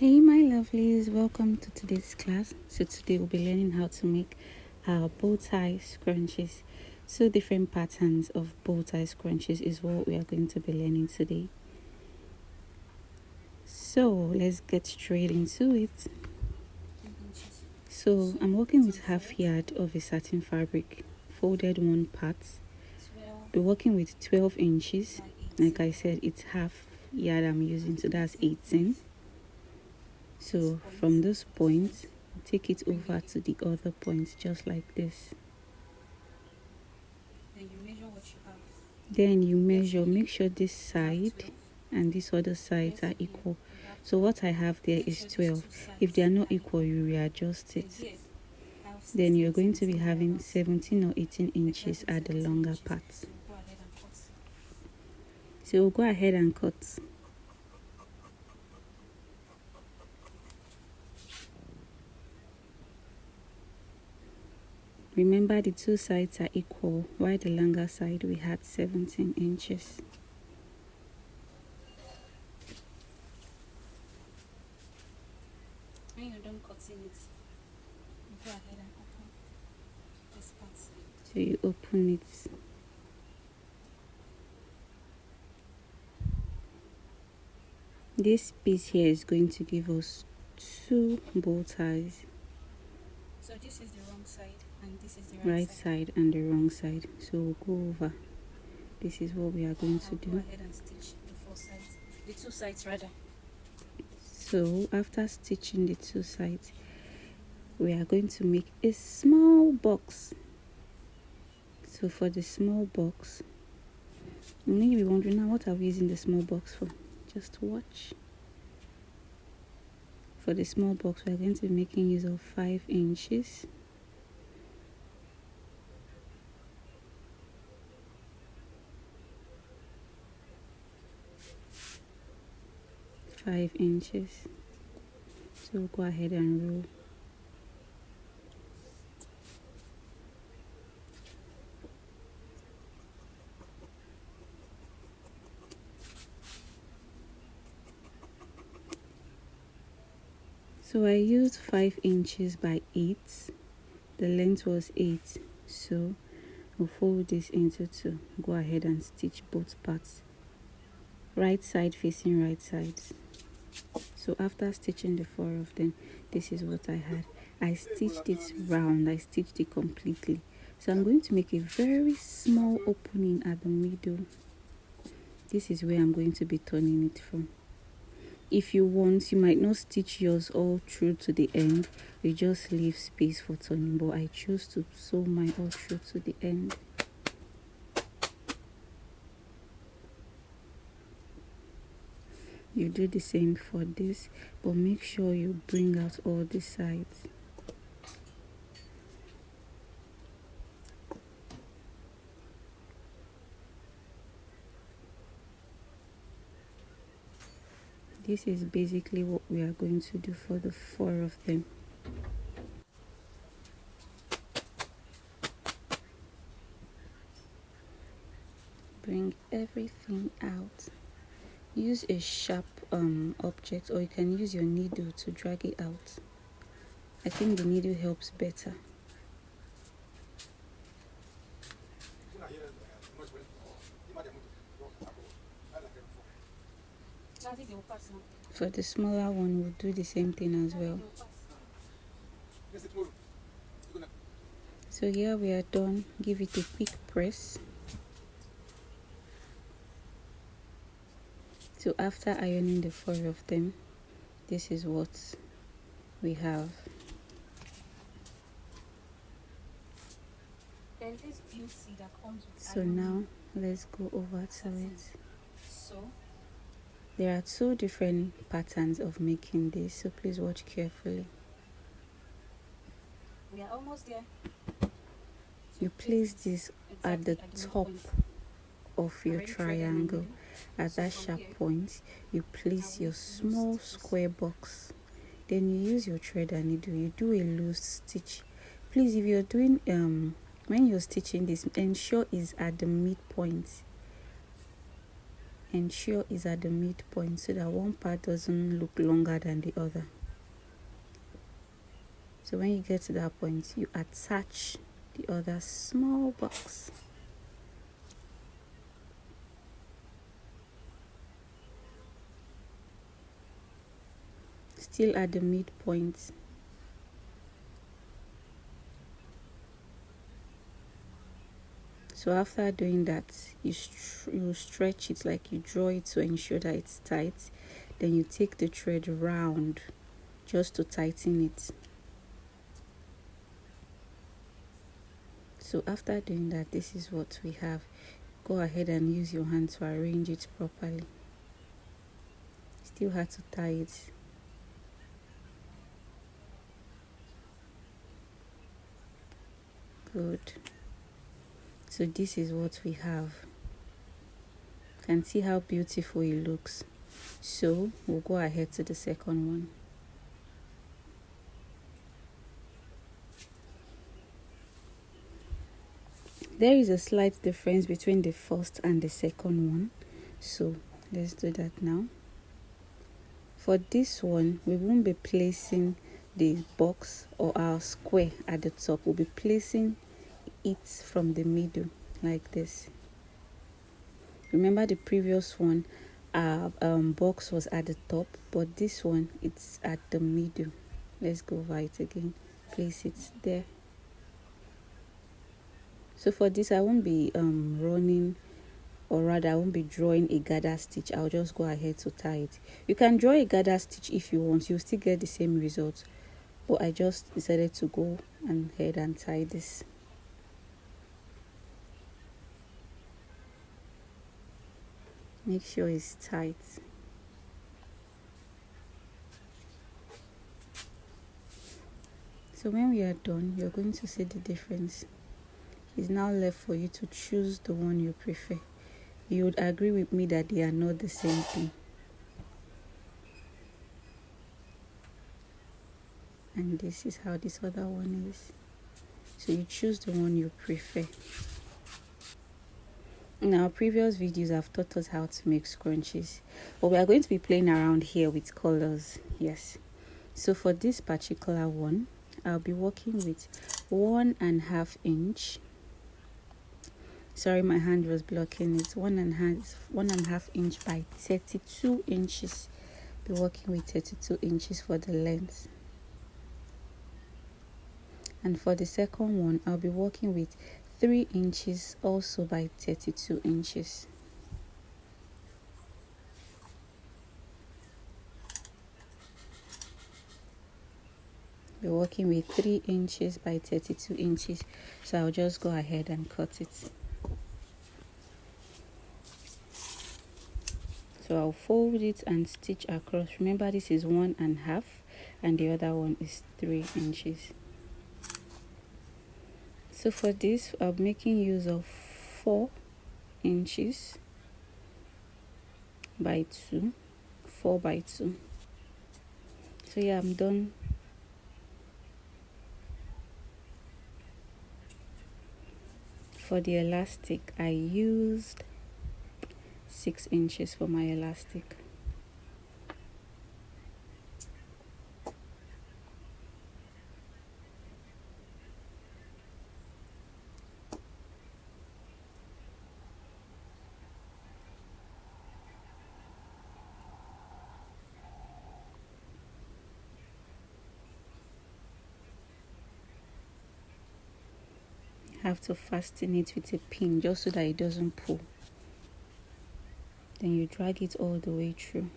Hey my lovelies, welcome to today's class. So today we'll be learning how to make our bow tie scrunchies. Two different patterns of bow tie scrunchies is what we are going to be learning today. So let's get straight into it. So I'm working with half yard of a satin fabric, folded one part. Be working with 12 inches. Like I said, it's half yard I'm using, so that's 18. So from this point, take it over to the other point, just like this. Then you measure, make sure this side and this other sides are equal. So what I have there is 12. If they are not equal, you readjust it. Then you're going to be having 17 or 18 inches at the longer part. So we'll go ahead and cut. Remember, the two sides are equal, while the longer side we had 17 inches. When you're done cutting it, go ahead and open this part. So you open it. This piece here is going to give us two bow ties. So this is the wrong side and this is the right side and the wrong side. So we'll go over. This is what we are going to do. Go ahead and stitch the four sides, the two sides rather. So after stitching the two sides, we are going to make a small box. So for the small box, you may be wondering, now what are we using the small box for? Just watch. For the small box, we are going to be making use of 5 inches. Five inches. So we'll go ahead and roll. So I used 5 inches by 8. The length was 8. So we'll fold this into 2. Go ahead and stitch both parts. Right side facing right sides. So after stitching the 4 of them, this is what I had. I stitched it round. I stitched it completely. So I'm going to make a very small opening at the middle. This is where I'm going to be turning it from. If you want, you might not stitch yours all through to the end. You just leave space for turning, but I choose to sew mine all through to the end. You do the same for this, but make sure you bring out all the sides. This is basically what we are going to do for the 4 of them. Bring everything out. Use a sharp object, or you can use your needle to drag it out. I think the needle helps better. For the smaller one, we'll do the same thing as well. So here we are done. Give it a quick press. So after ironing the 4 of them, this is what we have. So now let's go over to it. There are 2 different patterns of making this, so please watch carefully. We are almost there. You place this at the top of your triangle. At that sharp point, you place your small square box. Then you use your thread and needle. You do a loose stitch. Please, if you're doing when you're stitching this, ensure it's at the midpoint. ensure is at the midpoint so that one part doesn't look longer than the other. So when you get to that point, you attach the other small box. Still at the midpoint. So after doing that, you stretch it, like you draw it to ensure that it's tight. Then you take the thread round just to tighten it. So after doing that, this is what we have. Go ahead and use your hand to arrange it properly. Still have to tie it. Good. So this is what we have. You can see how beautiful it looks. So we'll go ahead to the second one. There is a slight difference between the first and the second one. So let's do that now. For this one, we won't be placing the box or our square at the top. We'll be placing it from the middle like this. Remember the previous one, our box was at the top, but this one it's at the middle. Let's go over it again. Place it there. So for this, I won't be running, or rather I won't be drawing a gather stitch. I'll just go ahead to tie it. You can draw a gather stitch if you want, you'll still get the same result, but I just decided to go ahead and tie this. Make sure it's tight. So when we are done, you're going to see the difference. It's now left for you to choose the one you prefer. You would agree with me that they are not the same thing. And this is how this other one is. So you choose the one you prefer. In our previous videos, I've taught us how to make scrunchies, but we are going to be playing around here with colors. Yes. So for this particular one, I'll be working with 1.5 inch. Sorry, my hand was blocking it. 1.5 inch by 32 inches. Be working with 32 inches for the length. And for the second one, I'll be working with 3 inches also by 32 inches. Be working with 3 inches by 32 inches. So I'll just go ahead and cut it. So I'll fold it and stitch across. Remember, this is 1.5 and the other one is 3 inches. So for this, I'm making use of 4 inches by 2, 4 by 2. So yeah, I'm done. For the elastic, I used 6 inches for my elastic. Have to fasten it with a pin just so that it doesn't pull. Then you drag it all the way through.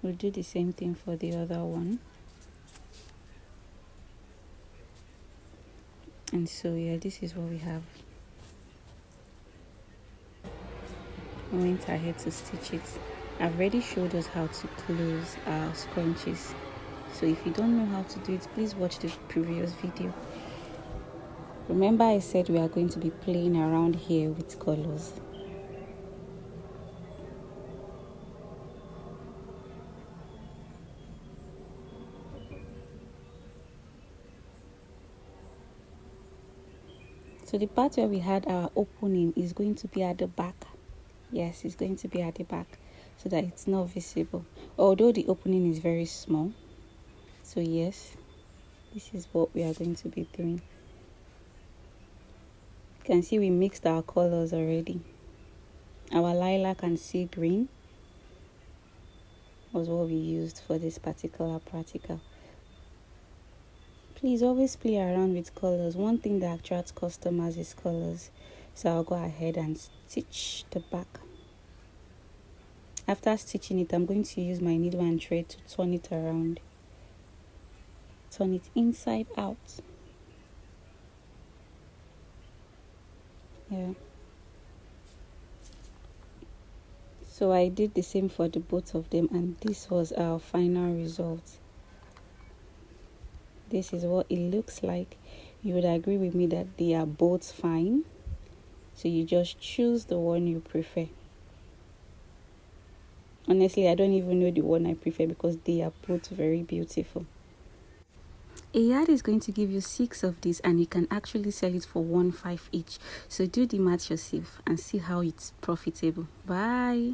We'll do the same thing for the other one. And so yeah, this is what we have. I went ahead to stitch it. I've already showed us how to close our scrunchies. So if you don't know how to do it, please watch the previous video. Remember I said we are going to be playing around here with colors. So the part where we had our opening is going to be at the back. Yes, it's going to be at the back so that it's not visible. Although the opening is very small. So yes, this is what we are going to be doing. You can see we mixed our colors already. Our lilac and sea green was what we used for this particular practical. Please always play around with colors. One thing that attracts customers is colors. So I'll go ahead and stitch the back. After stitching it, I'm going to use my needle and thread to turn it around. Turn it inside out. Yeah. So I did the same for the both of them, and this was our final result. This is what it looks like. You would agree with me that they are both fine. So you just choose the one you prefer. Honestly, I don't even know the one I prefer because they are both very beautiful. A yard is going to give you 6 of these, and you can actually sell it for 1.5 each. So do the math yourself and see how it's profitable. Bye.